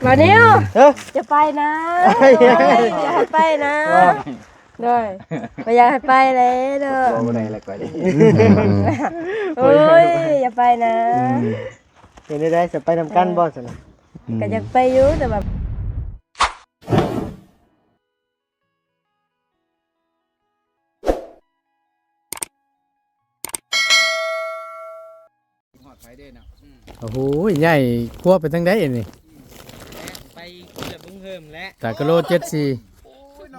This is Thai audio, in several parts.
มาเนี้ยจะไปนะอย่าให้ไปนะด้วยไม่อยากให้ไปเลยเด้อ บ่ได้ละก่อน โอ้ยอย่าไปนะ เห็นได้จะไปทำกันบ่สินะ ก็อยากไปอยู่แต่แบบ โอ้โหใหญ่ควบไปทั้งได้นี่ ไปเกือบลุงเฮิมแล้ว แต่กะโล74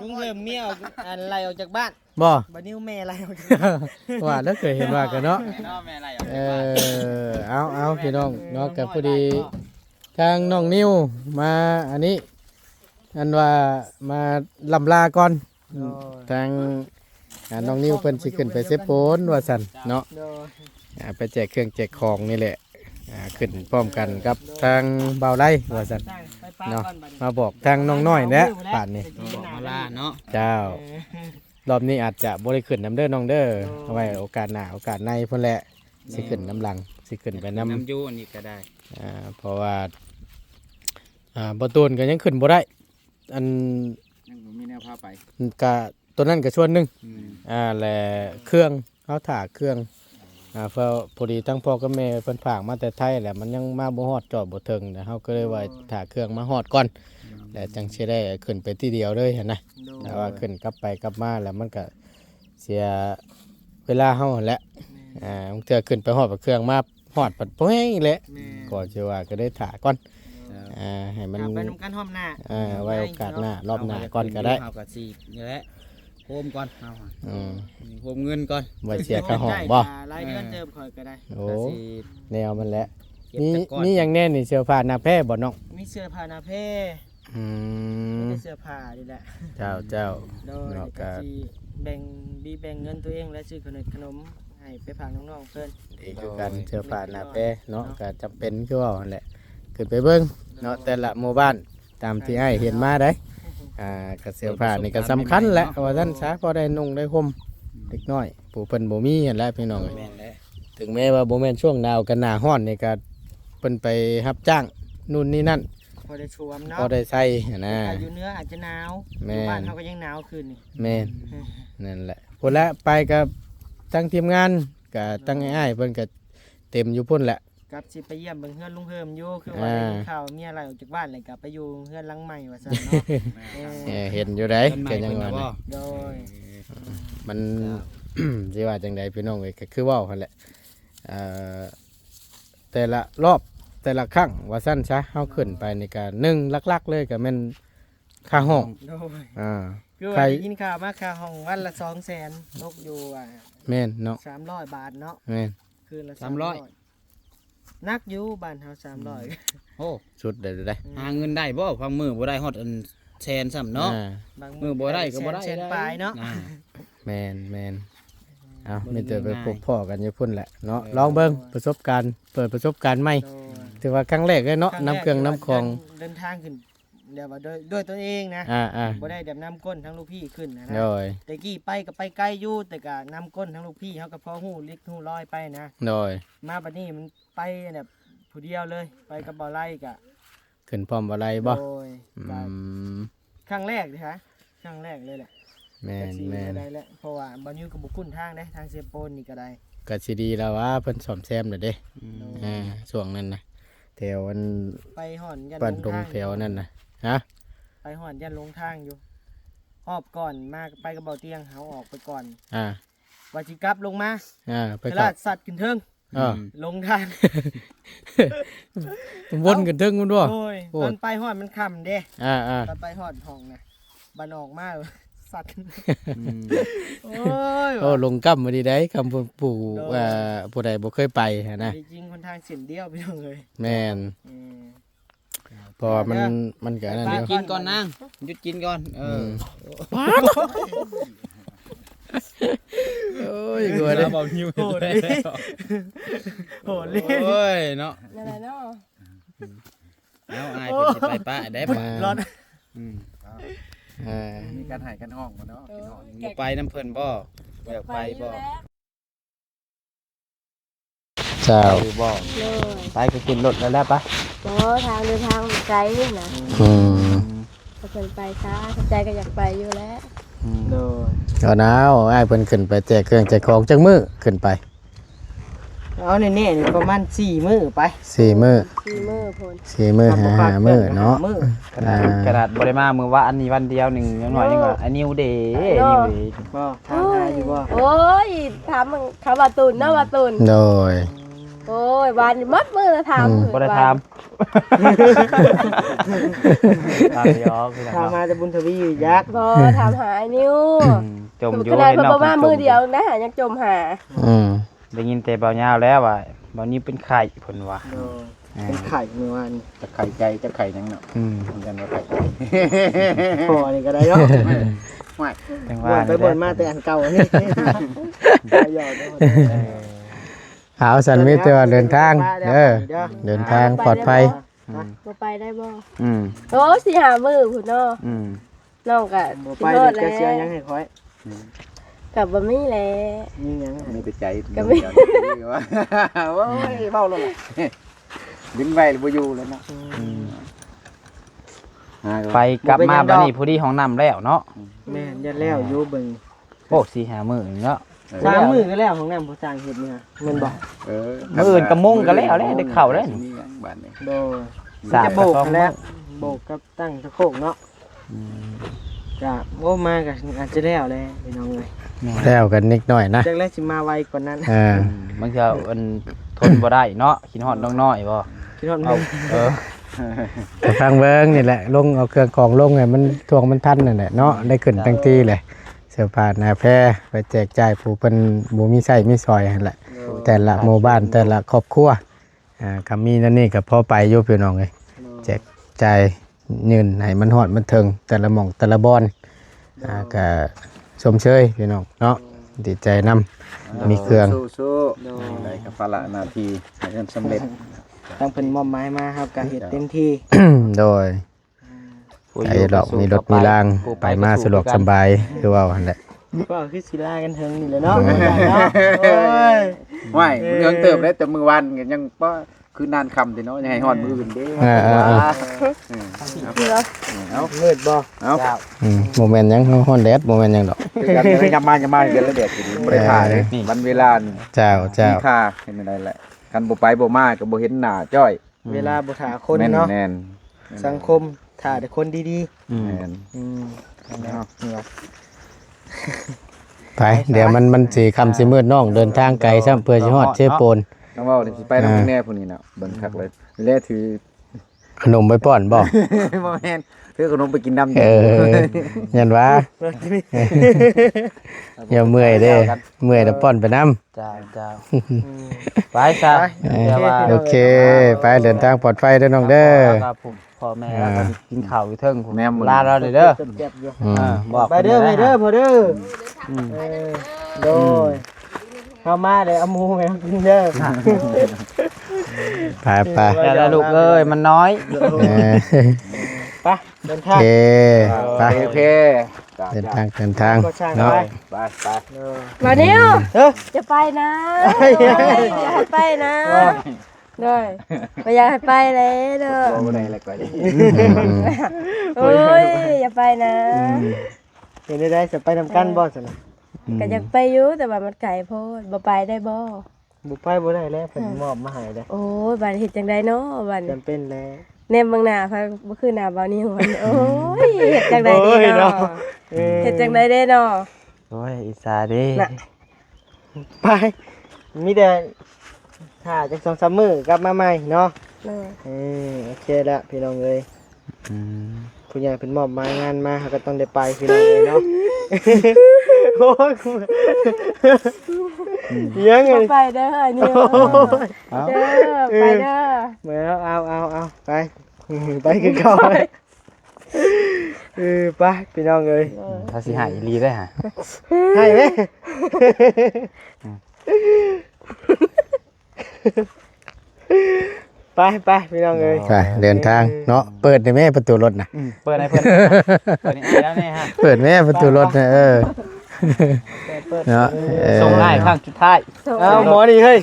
ลุงเฮิมเมียอะไรออกจากบ้าน บ่ บัดนี้แม่อะไรออกจาก ว่าแล้วเคยเห็นว่ากันเนาะ แม่อะไรออก เอาพี่น้องเนาะกับพอดีทางน้องนิวมาอันนี้อันว่ามาลำลาก่อนทางน้องนิวเพิ่นสิขึ้นไปเซฟโปนว่าซั่นเนาะไปแจกเครื่องแจกของนี่แหละขึ้นพร้อมกันกับทางเบาไล่ว่าซั่นเนาะมาบอกทางน้องน้อยแหละป่านนี้ มาลาเนาะ เจ้ารอบนี้อาจจะบ่ได้ขึ้นน้ำเด้อน้องเด้อเอาไว้โอกาสหน้าโอกาสในเพิ่นแหละสิขึ้นน้ำหลังสิขึ้นไปน้ำ ยูอันนี้ก็ได้ เพราะว่าบ่ตูนก็ยังขึ้นบ่ได้อัน ยังมีแนวพาไป ก็ตัวนั้นก็ส่วนหนึงและเครื่องเฮาถ่าเครื่องเพราะพอดีทั้งพ่อกับแม่เพิ่นฝากมาแต่ไทยแหละมันยังมาบ่ฮอดจอดบ่ถึงแต่เฮาก็เลยว่าถ่าเครื่องมาฮอดก่อนแล้วจังสิได้ขึ้นไปทีเดียวเลยหั่นนะแต่ว่าขึ้นกลับไปกลับมาแล้วมันก็เสียเวลาเฮาหั่นแหละบางเทื่อขึ้นไปฮอดเครื่องมาฮอดปัดโป้งอีแหละก็สิว่าก็ได้ถ่าก่อนให้มัน ไปนำกันห้อมหน้า ไว้โอกาสหน้ารอบหน้าก่อนก็ได้ เอากระสีนี่แหละโฮมก่อนเอา ม โฮมเงินก่อน ไว้เสียค่าห้องบ่ รายเดือนเติมคอยก็ได้ โอ้แนวมันแหละ เก็บ นี่ แต่ก่อน นี่อย่างแน่นี่เสื้อผ้าหน้าแพร่บ่น้อง มีเสื้อผ้าหน้าเพ อื ไม่ ม ได้เสื้อผ้านี่แหละ เจ้า โดย เนาะ ก็ ก็ สิแบ่งเงินตัวเองและซื้อขนมให้ไปฝากน้องๆเพิ่น ดีคือกันเสื้อผ้าหน้าแพร่เนาะก็จำเป็นคือว่าหั่นแหละขึ้นไปเบิ่งเนาะแต่ละหมู่บ้านตามที่ให้เห็นมาได้ก็เสื้อผ้านี่ก็สำคัญแหละว่าท่านซะพอได้นุ่งได้ห่มเล็กน้อยผู้เพิ่นบ่มีหั่นแหละพี่น้องเอ้ย แม่นแล้ว ถึงแม้ว่าบ่แม่นช่วงหนาวกันหน้าร้อนนี่ก็เพิ่นไปรับจ้างนู่นนี่นั่น พอได้ชวมเนาะ พอได้ใส่หั้นนะ ถ้าอยู่เหนื้ออาจจะหนาว แม่น อยู่บ้านเฮาก็ยังหนาวคืนนี่ แม่นนั่นแหละพุ่นละไปกับทั้งทีมงานก็ตั้งอ้ายเพิ่นก็เต็มอยู่พุ่นแหละ กับสิไปเยี่ยมเบิ่งเฮือนลุงเฮิมอยู่คือว่าได้ยินข่าวเมียอะไรออกจากบ้านเลยกลับไปอยู่เฮือนหลังใหม่ว่าซั่นเนาะเห็นอยู่ได้ก็ยังว่านะ โดย มัน สิว่าจังไดพี่น้องเอ้ยก็คือเว้าหั่นแหละแต่ละรอบแต่ละครั้งว่าซั่นซะเฮาขึ้นไปนี่ก็หนึ่งหลักๆเลยก็แม่นค่าห้อง โดย คือ ใคร ว่าได้ยินข่าวมาค่าห้องวันละ200,000ตกอยู่แม่นเนาะ 300 บาทเนาะ แม่น คืนละ 300 นักอยู่บ้านเฮา300 โอ้ สุดได้ หาเงินได้บ่ฟังมือบ่ได้ฮอดอันแสนซ้ำเนาะ บาง มือบ่ได้ก็บ่ได้ เส้นปลายเนาะ แม่นเอามีแต่ไปพบพ่อกันอยู่พุ่นแหละเนาะลองเบิ่งประสบการณ์เปิดประสบการณ์ใหม่ โดย ถือว่าครั้งแรกเลยเนาะ รั้ น้ำเครื่องน้ำของ เดินทางขึ้นเดี๋ยวว่าด้วยตัวเองนะ บ่ได้แบบน้ำก้นทั้งลูกพี่ขึ้นนะ โดย แต่กี้ไปก็ไปไกลอยู่แต่ก็น้ำก้นทั้งลูกพี่เขาก็พอหู้ลิกหู้ลอยไปนะ โดย มาบัดนี้มันไปแบบผู้เดียวเลยไปกับบ่อไล่กะ ขึ้นพร้อมอะไรบ่ โดย อื ก็ ม ครั้งแรกเลยฮะครั้งแรกเลยแหละ แม่น ก็สิ แม่น ได้แล้วเพราะว่าบ่นิวกับบุคุ้นทางได้ทางเซโปนนี่ก็ได้ ก็สิดีแล้วว่าเพิ่นซ่อมแซมแล้วเด้ช่วงนั้นนะแถวอัน ไปห่อนยัน บ้าน ล ตรง ทาง แถวนั้นนะฮะ ไปห่อนยันลงทางอยู่ออบก่อนมาไปกับเบาเตียงเขาออกไปก่อน อ่า ว่าสิกลับลงมา ไป เว กลั ลา บ สัตว์ขึ้นเทิง ลงทาง วนกันถึงมันบ่ โอ้ย โอ้ ตอนไปหอดมันค่ำเด้ อ่า ตอนไปหอดห้องนะบันออกมา สัตว์โอ้ย โอ้ลงกำมาดีได้คำพูดปู่ผู้ใดบ่เคยไปหั้นนะ จริงๆคนทางเสียนเดียวไปเลย แม่น อืม เพอมันก็นั่น ห เดี ยุ ย ด ว กินก่อนนางหยุดกินก่อนโอ้ยกลัวเด้ เบาหิว โหดเลยโหดเลย โอ้ยเนาะ นั่นแหละเนาะ เอาอายเป็นสิไปป้าได้บ่ ร้อน มีการหายกันห้องบ่เนาะ เออ บ่ไปน้ำเพิ่นบ่อยากไปบ่ อยู่แล้ว เจ้า อยู่บ่ เลย ไปก็ขึ้นรถแล้วปะ บ่ทางเดินทางไกลนะ อืม ถ้าเพิ่นไปช้าใจก็อยากไปอยู่แล้ว โดย เอาหนาวอ้ายเพิ่นขึ้นไปแจกเครื่องแจกของจักมื้อขึ้นไป เอาแน่ๆนี่ประมาณ4มื้อไป 4มื้อ 4 มื้อพุ่น 4มื้อ5มื้อเนาะ มื้อ ขนาดบ่ได้มามื้อว่าอันนี้วันเดียวหนึงยังน้อยยังว่าอันนิวเดย์นิวเดย์ บ่ทางหาอยู่บ่ โอ้ยถามมึงเขาว่าตุนเนาะว่าตุน โดย โอ้ยวันนี้มัดมือละถาม บ่ได้ถามถามยอกพี่น้อง ทางมาแต่บุญทวีอยู่ยักษ์ บ่ถามหาไอ้นิ้ว จมอยู่ ขนาด เห็น เพิ่น น้อง บ่มามือเดียวนะหายังจมหา อืม ได้ยินแต่เบายาวแล้วว่าเบานี้เป็นไข่เพิ่นว่า โดยเป็นไข่เมื่อวาน จะไข่ใจจะไข่ยังเนาะ อืม เหมือนกันว่าไข่ใจ พอนี่ก็ได้เนาะ จัง บ่ ว่า ไปบ่นมาแต่อันเก่าอันนี้ได้ยอดได้หมด เอาสันมีแต่ว่าเดินทางเด้อเดินทางปลอดภัย บ่ไปได้บ่ อืม โอ้สิหามื้อพุ่นเนาะ อืม น้องก็ บ่ สิ ไป โล เดี๋ย ด ว แล้ จะ ว เสียยังให้ค่อย ก็บ่มีแล้ว ยิงยัง ไม่ไปใจ ก็ไม่ ว่าโอ้ยเฝ้าแล้วล่ะดึงไว้หรือบ่อยู่แล้วเนาะ ไปกลับมาบัดนี้ผู้ดีห้องน้ำแล้วเนาะ แม่นยัดแล้วอยู่เบิ่ง โอ้4-5มื้อเนาะ 3มื้อก็แล้วของน้ำผู้สร้างเฮ็ดเนี่ยแม่นบ่ มื้ออื่นก็มุ่งก็แล้วได้เข้าแล้ว นี่บ้านนี้ โดย สา จะ ด โบก ก็ แล้วโบกกับตั้งตะโคกเนาะจะโอ้มาก็อาจจะแล้วแหละพี่น้องเอ้ย แล้วกันนิดหน่อยนะ จักแรกสิมาไวกว่านั้น บางทีมันทนบ่ได้เนาะคิดฮอดน้องน้อยบ่ คิดว่า เอาเออ แต่ฟังเบิ้งนี่แหละลงเอาเครื่องกรองลงไงมันทวงมันทันนั่นแหละเนาะได้ขึ้นทั้งที่เลยเสื้อผ้าหน้าแพรไปแจกจ่ายผู้เป็นบ่มีใช้มีซอยนั่นแหละแต่ละหมู่บ้านแต่ละครอบครัวก็มีนั่นนี่ก็พอไปอยู่พี่น้องเอ้ยแจกจ่ายยืนให้มันฮอดมันถึงแต่ละหม่องแต่ละบอนก็ชมเชยพี่น้องเนาะดีใจนำมีเครื่อง สู้ๆได้กับภาระหน้าที่ให้มันสำเร็จ ต้องเป็นมอมไม้มาครับการเฮ็ดเต็มที่ โดยไอ้ดอกมีรถมีรางไปมาสะดวกสบายคือว่าหั่นแหละ ก็คือสิลากันเถิงนี่แหละเนาะโอ้ย ไม่มึงยังเติมได้แต่มือวันยังบ่คือนานคำติเนาะยังให้ฮอดมืออื่นเด้ เอาเงิดบ่ เอา โมเมนต์ยังฮ้อนแดดโมเมนต์ยังดอก คือกันยังยำมากันแล้วเด็ดบ่ได้ถ่ายเลยวันเวลานี่ เจ้าเจ้า มีค่าเห็นได้แหละคันบ่ไปบ่มาก็บ่เห็นหน้าจ้อย เวลาบ่ถาคนเนาะ แม่น สังคมถ่าแต่คนดี แม่น ๆนี่ว่า ไปเดี๋ยวมันสิค่ำสิมืดน้องเดินทางไกลซ้ำเพื่อสิฮอดเชฟโปน ต้องเว้าสิไปนำแน่ผู้นี้เนาะเบิ่งคักเลยแลถือ ขนมไปป้อนบ่ บ่แม่นถือขนมไปกินน้ำ ยันว่าอย่าเมื่อยเด้เมื่อยแล้วป้อนไปน้ำ เจ้าไปซะ โอเคไปเดินทางปลอดภัยเด้อน้องเด้อ พ่อแม่แล้วก็กินข้าวอยู่เทิงผม แม่มึง ลาเราเด้อ เจ็บๆอยู่ บอก ไปเด้อไปเด้อพอเด้อโดยเข้ามาเลยเอาหมูให้กินเด้อ ไปไป แล้วลูกเอ้ยมันน้อย ไปเดิน โอ ทาง เคไป โอเค เดินทางเนาะ ไป มานิ้ว เฮ้ย จะไปนะอย่าให้ไปนะด้วยบ่อยากให้ไปเลยเด้อ บ่ได้แล้วก็ โอ้ยอย่าไปนะ เห็นได้จะไปนำกันบ่ซั่นน่ะ ก็อยากไปอยู่แต่ว่ามันไกลโพดบ่ไปได้บ่ บ่ไปบ่ได้แล้วเพิ่นมอบมาให้เด้อ โอ้ยบัดเฮ็ดจังไดเนาะบัด จำเป็นแล้ว แนมเบิ่งหน้าพะบ่คือหน้าบ่าวนี่หัวโอ้ยเฮ็ดจังไดเด้เนาะเฮ็ดจังไดเด้เนาะ โอ้ยอิสาดิ น่ะ ไปมีแต่ถ้าจัก2-3มื้อกลับมาใหม่เนาะ โอเคแล้วพี่น้องเอ้ยผู้ใหญ่เป็นมอบหมายงานมาเขาก็ต้องได้ไปพี่น้องเอ้ยเนาะโอ้ยยังไง ไปเด้อนี่เด้อไปเด้อ มาเอาไปไปคือเก่าไปพี่น้องเอ้ย ถ้าสิหายอีหลีได้ฮะ ให้ไหมไปพี่น้องเอ้ย ไปเดินทางเนาะเปิดได้แม่ประตูรถน่ะ เปิดให้เพิ่นเปิดนี่แล้วนี่ฮะ เปิดแม่ประตูรถน่ะ เนาะ ส่งง่ายข้างสุดท้าย เอาหมอนี่เฮ้ย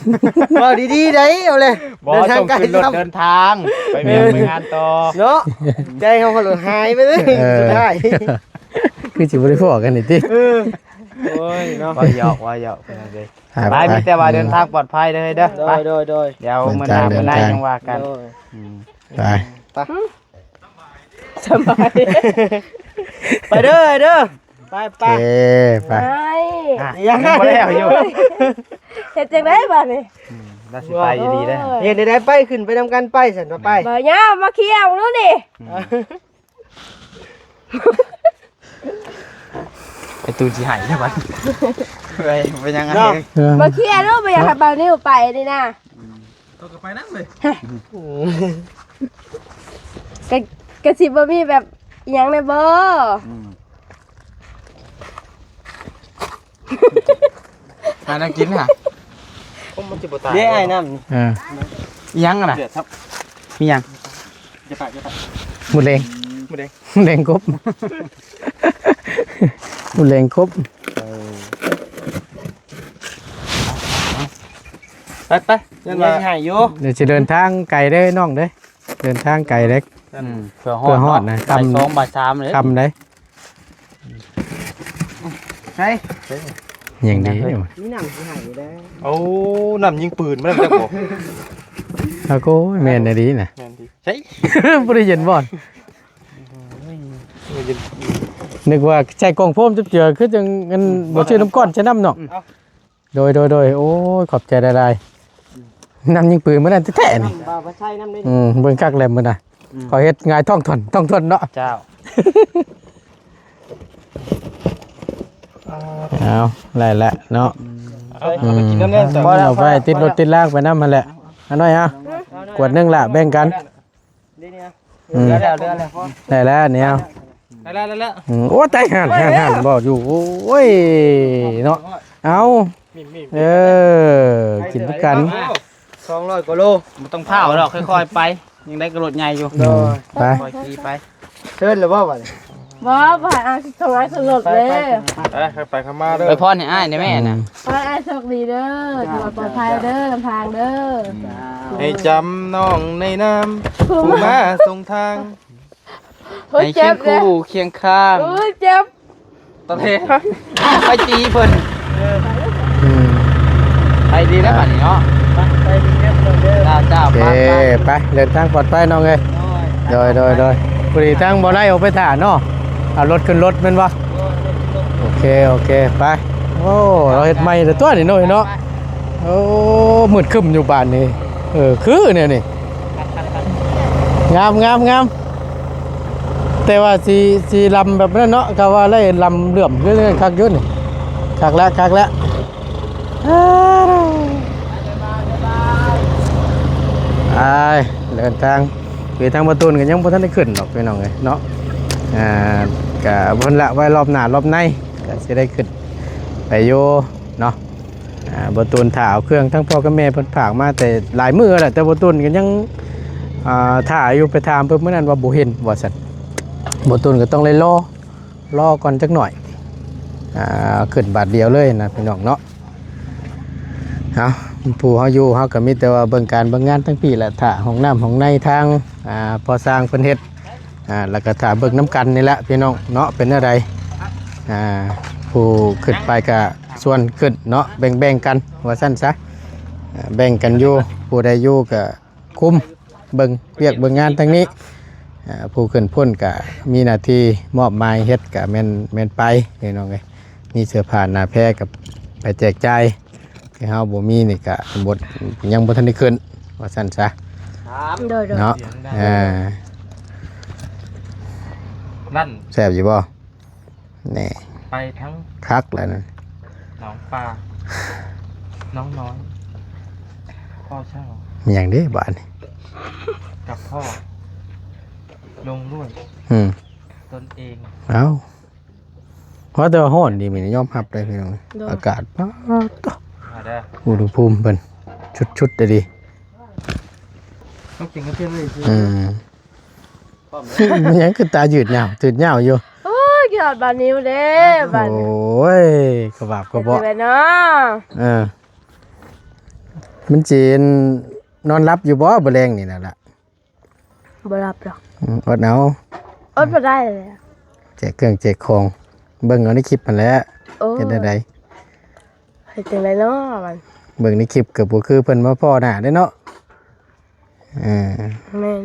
ว่าดีๆได้เอาเลย บ่ส่งขึ้นรถเดินทางไปเวียนไปงานต่อ เนาะใจเขาหลุดหายไปเลยสุดท้าย คือสิบ่ได้พอกันนี่ติ โอ้ยเนาะ ว่าหยอกเป็นจังได๋ไปมีแต่ว่าเดินทางปลอดภัยเด้อเด้อไป โดย เดี๋ยวมื้อหน้ามื้อหน้ายังว่ากัน ไป สบาย ไปเด้อไป โอเคไป ไป อ่ะยังบ่แล้วอยู่ เฮ็ดจังได๋บัดนี้ น่าสิไปดีๆเด้อ เห็นได้ไปขึ้นไปนำกันไปสันไป บ่ย่ามาเคี่ยวดูนี่ ไอ้ตูนสิหายได้บัดไปเป็นยังไง มาเคี่ยวดูบ่อยากให้บ่าวนิ้วไปนี่นะ ก็ไปนั่งเลย กะสิบ่มีแบบอิหยังได้บ่ หาน้ำกินค่ะมันจะบ่ตาย เด้ไอ้น้ ยังอ่ะนะมียัง หมดแรงหมดแรงครบหมดแรงครบ ไปยังไงหายอยู่ เดี๋ยวจะเดินทางไกลเด้อน้องเด้อเดินทางไกลเด้อ เพื่อ เพื่อฮอดนะ บ่ายสองบ่ายสามเลย คำได้ ใช่ อย่างนี้ นี่น้ำที่หายอยู่ได้ โอ้น้ำยิงปืนมาแล้วจักบ่ แล้วก็แม่นดีน่ะ แม่นดิใช่ บ่ได้ยินบ่อนนึกว่าใช้กล่องโฟมจุบเจือคือจังเงินบ่ชื่อน้ำก้อนใช้น้ำเนาะโดยโอ้ยขอบใจหลายๆน้ำยิงปืนมื้อนั้นแท้ๆนี่ บ่าวใช่น้ำได้ เบิ่งคักแลมมื้อน่ะขอเฮ็ดง่ายท่องทนเนาะ เจ้า เอาได้ละเนาะ เอาไปกินน้ำแน่จ้ะ เอาไปติดรถติดลากไปนำหั่นแหละอันน้อยเอาขวดนึงละแบ่งกัน นี่เนี่ย เรือแล้ว ได้แล้วเนี่ยเอา แล้ว โอ้ตายห่านบ่อยู่โอ้ยเนาะเอากินด้วยกัน 200กว่าโล มันต้องเผาหรอกค่อยๆไป ยังได้กระโดดใหญ่อยู่ ไป ค่อยขี่ไป เชิญหรือว่าบ่ บ่บ่ให้อาส่งให้สลดเลย ไปข้ามาเด้อ ไปพ่อให้อ้ายในแม่น่ะ ขอให้อาโชคดีเด้อปลอดภัยเด้อนำทางเด้อ ให้จำน้องในน้ำผู้มาส่งทาง เฮ้ย ให้ เจ็ เคีย บ ง เลย คู่เคียงข้าง เฮ้ยเจ็บ ตะเทไปจีเพิ่น อืม ไปดีแล้วบัดนี้เนาะ ไปดีแค่เด้อ เจ้า โอเค ไป ไปเดินทางปลอดภัยน้องเอ้ยโดยพอดีทางบ่ได้ออกไปถ่าเนาะเอารถขึ้นรถแม่นบ่โอเคไปโอ้เราเฮ็ดใหม่แต่ตัวนี่น้อยเนาะโอ้มืดครึ้มอยู่บ้านนี่คือเนี่ยนี่งามแต่ว่าสิลำแบบนั้นเนาะก็ว่าไล่ลำเหลื่อมเรื่อยๆคักอยู่นี่คักแล้วเดินทางคือทางประตูนก็ยังบ่ทันได้ขึ้นหรอกพี่น้องเอ้ยเนาะก็เพิ่นละไว้รอบหน้ารอบในก็สิได้ขึ้นไปอยู่เนาะประตูนถ่าเอาเครื่องทั้งพ่อกับแม่เพิ่นฝากมาแต่หลายมื้อแล้วแต่ประตูนก็ยังถ่าอยู่ไปถามเพิ่นมื้อนั้นว่าบ่เห็นว่าซั่นประตูนก็ต้องเลยรอก่อนจักหน่อยขึ้นบาทเดียวเลยนะพี่น้องเนาะเอาผู้เฮาอยู่เฮาก็มีแต่ว่าเบิ่งการเบิ่งงานทั้งปีแหละถ้าห้องน้ำห้องในทางพอสร้างเพิ่นเฮ็ดแล้วก็ถ้าเบิ่งน้ำกันนี่แหละพี่น้องเนาะเป็นอะไรผู้ขึ้นไปก็ส่วนขึ้นเนาะแบ่งกันว่าซั่นซะแบ่งกันอยู่ผู้ใดอยู่ก็คุมเบิ่งเรียกเบิ่งงานทางนี้ผู้ขึ้นพ้นก็มีหน้าที่มอบหมายเฮ็ดก็แม่นไปพี่น้องเอ้ยมีเสื้อผ้าหน้าแพรกับไปแจกจ่ายที่เฮาบ่มีนี่ก็บทยังบ่ทันได้ขึ้นว่าซั่นซะ โดย เนาะ นั่น แซ่บอยู่บ่แน่ ไปทั้ง คักแล้วนั่น หนองปลาน้องน้อยพ่อเช่า มีหยังเด้บ้านนี่ กับพ่อลงด้วย ตนเอง เอ้าเพราะแต่ว่าร้อนดีมื้อนี้ยอมรับได้พี่น้องอากาศป๊าด มาได้ อุณหภูมิเพิ่นชุดๆได้ดี ต้องกินกับเพื่อนเลยสิ มันยังคือตายืดยาวตื่นยาวอยู่ โอ้ยกินหอดบานนิ้วเด้บาน โอ้ ยกระบาบกระเบาะ เป็นเนาะ มันจีนนอนรับอยู่บ่บ่แรงนี่น่ะล่ะ บ่รับหรอก อดเอา อดบ่ได้เลย แจกเครื่องแจกของเบิ่งเอาในคลิปมันแหล้ว โอ้ เฮ็ดได้ได เฮ็ดจังไดเนาะมัน เบิ่งในคลิปก็บ่คือเพิ่นมาพ้อหน้าเด้เนาะเออ แม่น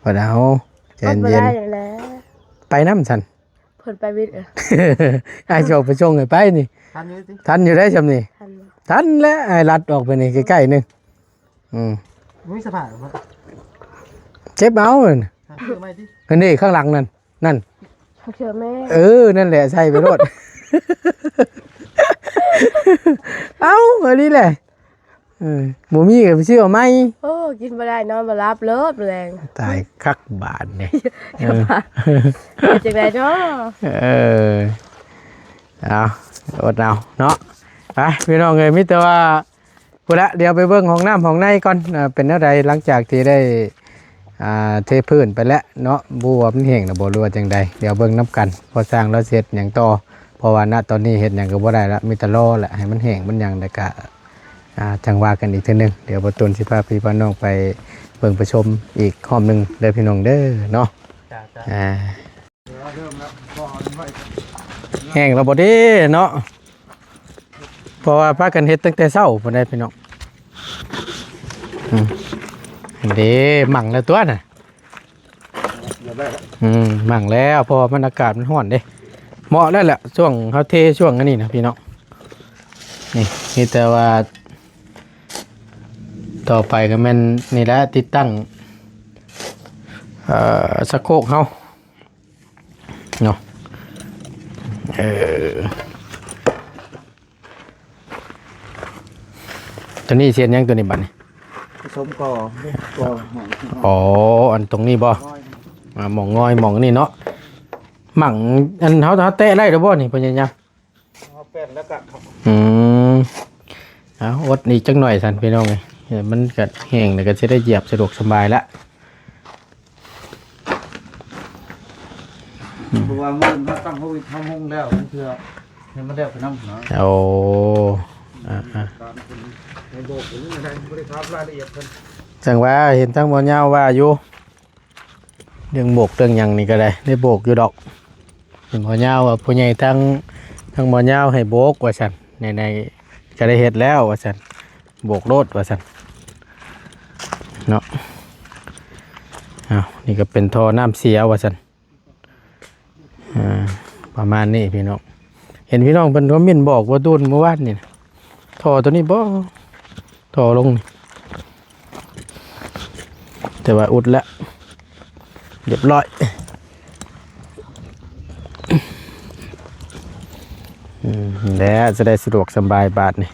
อดเอาใจ อดบ่ เย็น ได้อยู่แล้ว ๆไปน้ำซั่น เพิ่นไปวิทย์ อ้ายสิออกไปชงให้ไปนี่ ทันอยู่สิ ทันอยู่ได้ซำนี่ ทันบ่ ทันแล้วอ้ายลัดออกไปนี่ใกล้ๆนึงไม่สภาพว่า เจ็บเอานั่น เชื่อไหมที่ อันนี้ข้างหลังนั่น เชื่อแม่ นั่นแหละใช่ไปโลด เอ้าอันนี้แหละหมูมี่กับชื่อเอาไหม โอ้กินบ่ได้นอนบ่รับเลิศแรง ตายคักบาทเนี่ย เฮ็ดจังไดเนาะ เอาอดเอาเนาะไปพี่น้องเลยมิตรว่าพูดละเดี๋ยวไปเบิ่งห้องน้ำห้องในก่อนเป็นอะไรหลังจากที่ได้เทพื้นไปแล้วเนาะบัวมันแห้งนะบัวรัวจังใดเดี๋ยวเบิ่งน้ำกันพอสร้างแล้วเสร็จอย่างต่อเพราะว่าณตอนนี้เห็ดอย่างก็บ่ได้ละมีแต่รอแหละให้มันแห้งมันอย่างใดกะจังว่ากันอีกทีนึงเดี๋ยวประตูนสิพาพี่พาน้องไปเบิ่งประชมอีกห้อมหนึงเด้อพี่น้องเด้อเนาะ จ้า แห้งแล้วบ่เด้เนาะเพราะว่าพากันเฮ็ดตั้งแต่เช้าพุ่นได้พี่น้องเด้หมั่งแล้วตัวน่ะหมั่งแล้วเพอมันอากาศมันร้อนเด้เหมาะแล้วแหละช่วงเฮาเทช่วงอันนี้นะพี่น้องนี่มีแต่ว่าต่อไปก็แม่นนี่แหละติดตั้งสะโครกเฮาเนาะตัวนี้เสียนยังตัวนี้บัดนี้ ผสมก่อก่อหอม อ๋ออันตรงนี้บ่หม่องงอยหม่องนี่เนาะหมั่งอันเฮาเตะได้หรือบ่นี่เพิ่นยัง เอาแป้นแล้วก็ เอาอดนี่จังหน่อยสันพี่น้องไงมันก็แห้งแล้วก็จะได้เหยียบสะดวกสบายละ เพราะว่ามันตั้งเขาทำห้องแล้วมันเพื่อให้มันได้ไปน้ำเนาะ โอ้ การเป็นในโบกหรืออะไรไม่ได้ครับรายละเอียดกัน จังว่าเห็นทั้งหมดยาวว่าอยู่เรื่องโบกเรื่องหยังนี่ก็ได้โบกอยู่ดอกเห็นหมดยาวว่าผู้ใหญ่ทั้งหมดยาวให้โบกว่าซั่นในก็ได้เฮ็ดแล้วว่าซั่นโบกรถว่าซั่นเนาะนี่ก็เป็นท่อน้ำเสียว่าซั่นประมาณนี้พี่น้องเห็นพี่น้องเพิ่นคอมเมนต์บอกว่าตูนเมื่อวานนี่ท่อตัวนี้บ่ท่อลงนี่แต่ว่าอุดแล้วเรียบร้อยแล้วจะได้สะดวกสบายบาทนี่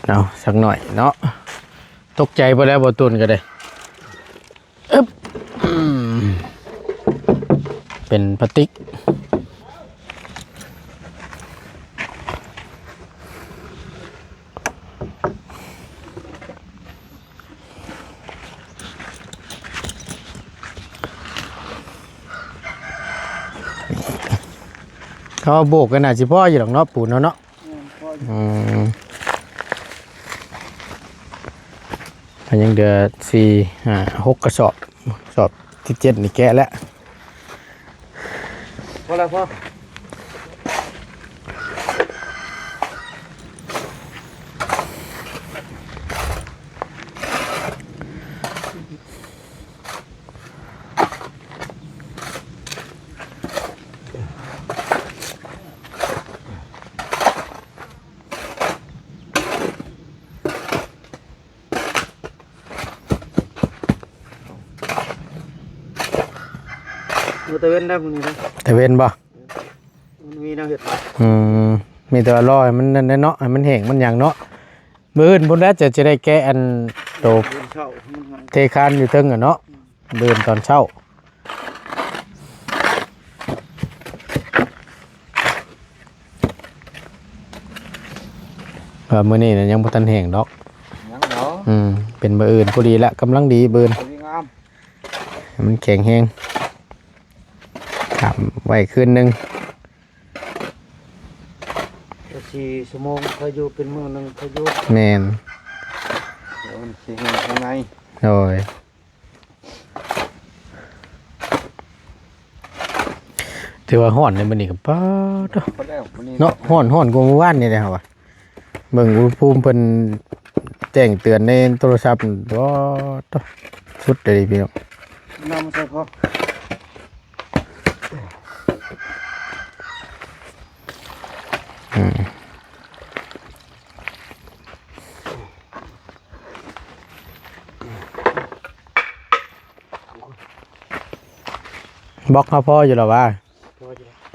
เอาสักหน่อยเนาะตกใจไปแล้วบตุนก็ได้เป็นพลาสติกเขาโบกกันน่ะสิพ่ออยู่หรอกเนาะปูนเนาะยังเดือ6กระสอบที่7นี่แกะแล้ว พอแล้วพ่อ ตะเวนได้พวกนี้นะ แต่เว้นบ่ มันมีแนวเห็ด มีแต่ว่ารอให้มันนั่นเนาะให้มันแห้งมันหยังเนาะมื้ออื่นพุ่นแล้วจะได้แกะอันโต เช่ามันหาย เทคานอยู่เทิงอ่ะเนาะเดินตอนเช้ามื้อนี้น่ะยังบ่ทันแห้งดอก ยังเนาะ เป็นมื้ออื่นพอดีละกำลังดีเบิ่น สวยงาม ให้มันแข็งแรงทำไว้คืนนึง 4 ชั่วโมงเขาอยู่เป็นมื้อนึงเขาอยู่ แม่น เดี๋ยวมันสิเห็นข้างใน โอ้ยถือว่าฮ้อนในมื้อนี้ก็ป๊าด พอแล้วมื้อนี้ เนาะฮ้อนกว่าเมื่อวานนี่แหละครับว่าเบิ่งอุณหภูมิเพิ่นแจ้งเตือนในโทรศัพท์ว้าดสุดเลยพี่น้อง น้ำใส่พอ บล็อกเขาพออยู่แล้วว่า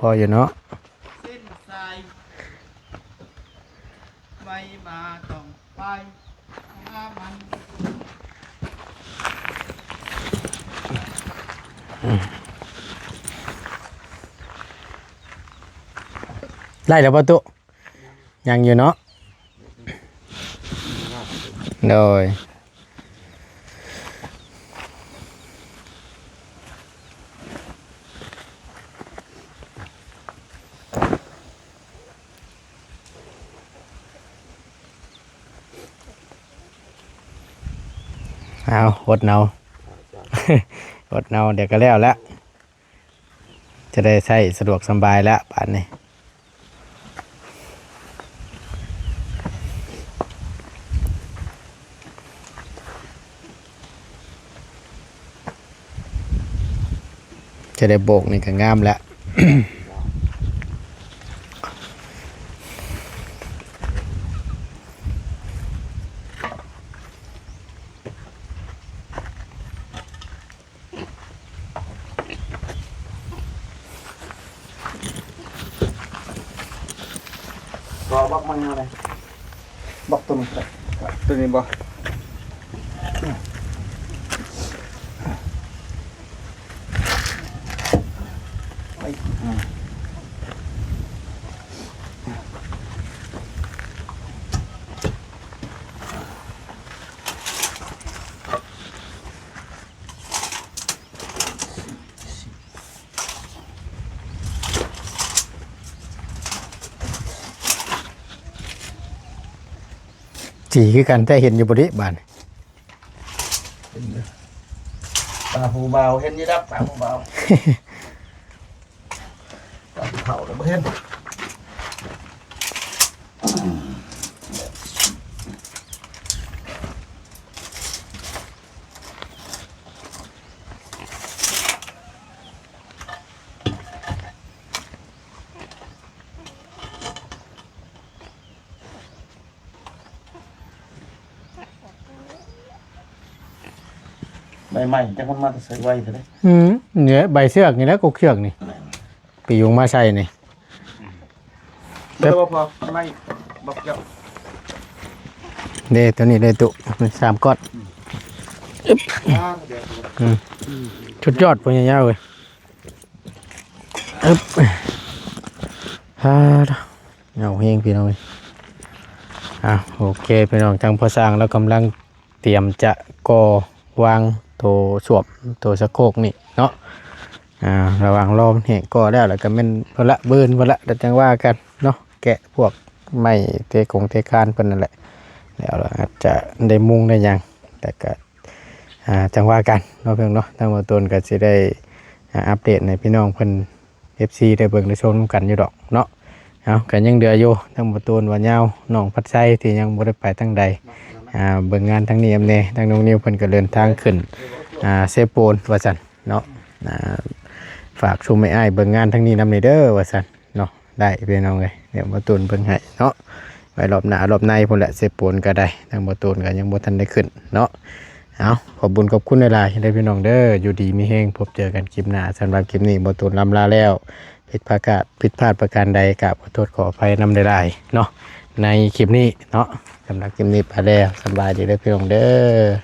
พออยู่เนาะ สิ้นสายไม่มาต้องไปหามัน ไล่แล้วประตูยังอยู่เนาะโดยเอาอดเนา อดเนาเดี๋ยวก็แล้วละจะได้ใช้สะดวกสบายแล้วป่านนี้จะได้โบกนี่ก็งามแล้ว รอบอกมันอะไรบอกตัวนี้ตัวนี้บ่จีคือกันแต่เห็นอยู่บริบาล ปลาหูเบาเห็นยี่ดับปลาหูเบาปลาเผาแล้วบ่เห็น ใหม่ๆจังมันมาใส่ไว้เถอะเด้ เนี่ยใบเสือกนี่แล้วกกเชือกนี่ปียุงมาใส่นี่ เดี๋ยวพอไม่บอกเจ้า เด้ตัวนี้ได้ตุ3ก้อน เดี๋ยว ชุดยอดปัญญาเลยอึ๊บฮ่าเอาเฮงพี่น้องเลยโอเคพี่น้องทางพอสร้างแล้วกำลังเตรียมจะก่อวางโถสวบโถสะโครกนี่เนาะระหว่างรอมันแห้งก่อแล้วก็เป็นพละเบิร์นพละเดี๋ยวจังว่ากันเนาะแกะพวกไม้เทคงเทคานเพิ่นนั่นแหละแล้วเราอาจจะได้มุงได้ยังแต่ก็จังว่ากันเนาะเพิ่นเนาะทางบ่ต้นก็สิได้อัปเดตในพี่น้องเพิ่น FC ได้เบิ่งได้ชมกันอยู่ดอกเนาะเอาก็ยังเหลืออยู่ทางบ่ต้นว่ายาวน้องพัดไส้ที่ยังบ่ได้ไปทางใดเบิ่งงานทางนี้อำแน่ทางน้องนิวเพิ่นก็เดินทางขึ้นเซโปนว่าซั่นเนาะฝากชมอ้ายเบิ่งงานทางนี้นำนี่เด้อว่าซั่นเนาะได้พี่น้องเอ้ยเดี๋ยวบ่ต้นเบิ่งให้เนาะไว้รอบหน้ารอบในพุ่นแหละเซโปนก็ได้ทางบ่ต้นก็ยังบ่ทันได้ขึ้นเนาะเอาขอบคุญขอบคุณหลายๆได้พี่น้องเด้ออยู่ดีมีแฮงพบเจอกันคลิปหน้าสำหรับคลิปนี้บ่ต้นลำลาแล้วผิดพลาดประการใดกราบขอโทษขออภัยนำได้เนาะในคลิปนี้เนาะสำหรับคลิปนี้ไปแล้วสบายดีเด้อพี่น้องเด้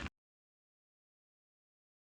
อ